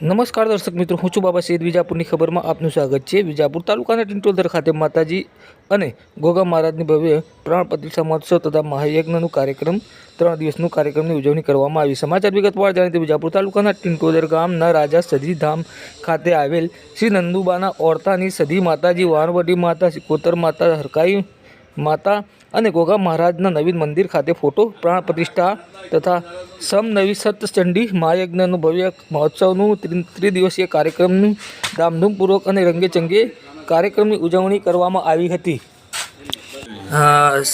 નમસ્કાર દર્શક મિત્રો, હું છું બાબા સૈયદ. વિજાપુરની ખબરમાં આપનું સ્વાગત છે. વિજાપુર તાલુકાના ટિંટોદર ખાતે માતાજી અને ગોગા મહારાજની ભવ્ય પ્રાણ પ્રતિષ્ઠા મહોત્સવ તથા મહાયજ્ઞનું કાર્યક્રમ 3 દિવસનું કાર્યક્રમની ઉજવણી કરવામાં આવી. સમાચાર વિગતવાર જાણીએ તો વિજાપુર તાલુકાના ટિંટોદર ગામના રાજા સધી ધામ ખાતે આવેલ શ્રી નંદુબાના ઓરતાની સધી માતાજી, વાણવટી માતા, સિકોતર માતા, હરકાઈ માતા અને ગોગા મહારાજના નવીન મંદિર ખાતે ફોટો પ્રાણ પ્રતિષ્ઠા તથા સમનવી સતચંડી મહાયજ્ઞનું ભવ્ય મહોત્સવનું ત્રિદિવસીય કાર્યક્રમનું ધામધૂમપૂર્વક અને રંગેચંગે કાર્યક્રમની ઉજવણી કરવામાં આવી હતી.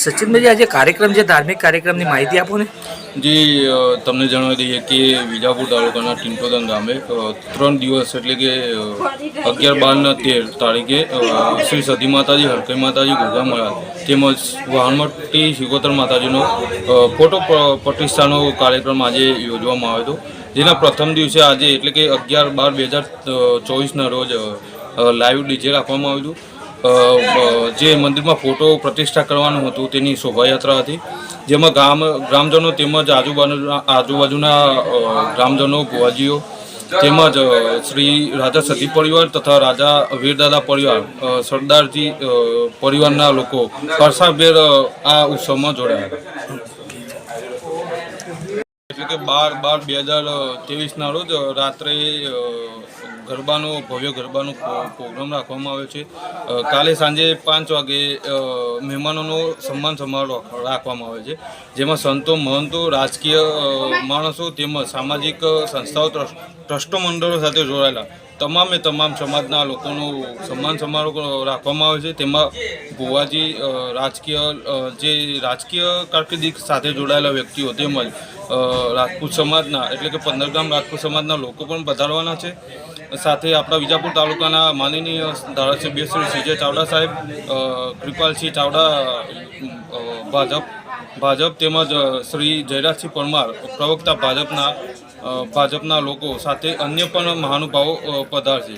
સચિનભાઈ, આજે કાર્યક્રમ છે ધાર્મિક કાર્યક્રમની માહિતી આપો ને. જી, તમને જણાવી દઈએ કે વિજાપુર તાલુકાના ટિંટોદર ગામે 3 દિવસ એટલે કે 11, 12 અને 13 તારીખે શ્રી સતી માતાજી, હરકાઈ માતાજી, ગોગા મહારાજ તેમજ વાણવટી સિકોતર માતાજીનો ફોટો પ્રતિષ્ઠાનો કાર્યક્રમ આજે યોજવામાં આવ્યો હતો. જેના પ્રથમ દિવસે આજે એટલે કે 11/12/2024ના રોજ લાઈવ ડીજે રાખવામાં આવ્યું હતું. જે મંદિરમાં ફોટો પ્રતિષ્ઠા કરવાનું હતું તેની શોભાયાત્રા હતી, જેમાં ગ્રામજનો તેમજ આજુબાજુના ગ્રામજનો, ભુવાજીઓ તેમજ શ્રી રાજા સતી પરિવાર તથા રાજા વીરદાદા પરિવાર, સરદારજી પરિવારના લોકો પરસાભેર આ ઉત્સવમાં જોડાયા હતા. એટલે કે 12/12/2023ના રોજ રાત્રે ભવ્ય ગરબાનો પ્રોગ્રામ રાખવામાં આવ્યો છે. કાલે સાંજે 5 વાગે મહેમાનોનો સન્માન સમારોહ રાખવામાં આવે છે, જેમાં સંતો, મહંતો, રાજકીય માણસો તેમજ સામાજિક સંસ્થાઓ, ટ્રસ્ટો મંડળો સાથે જોડાયેલા તમામ સમાજના લોકોનો સન્માન સમારોહ રાખવામાં આવે છે. તેમાં ભુવાજી, રાજકીય કારકિર્દી સાથે જોડાયેલા વ્યક્તિઓ તેમજ રાજપૂત સમાજના એટલે કે 15 ગામ રાજપૂત સમાજના લોકો પણ પધારવાના છે. સાથે આપણા વિજાપુર તાલુકાના માનનીય ધારાસભ્ય શ્રી સીજે ચાવડા સાહેબ, કૃપાલસિંહ ચાવડા ભાજપ તેમજ શ્રી જયરાજસિંહ પરમાર પ્રવક્તા ભાજપના લોકો સાથે અન્ય પણ મહાનુભાવો પધારશે.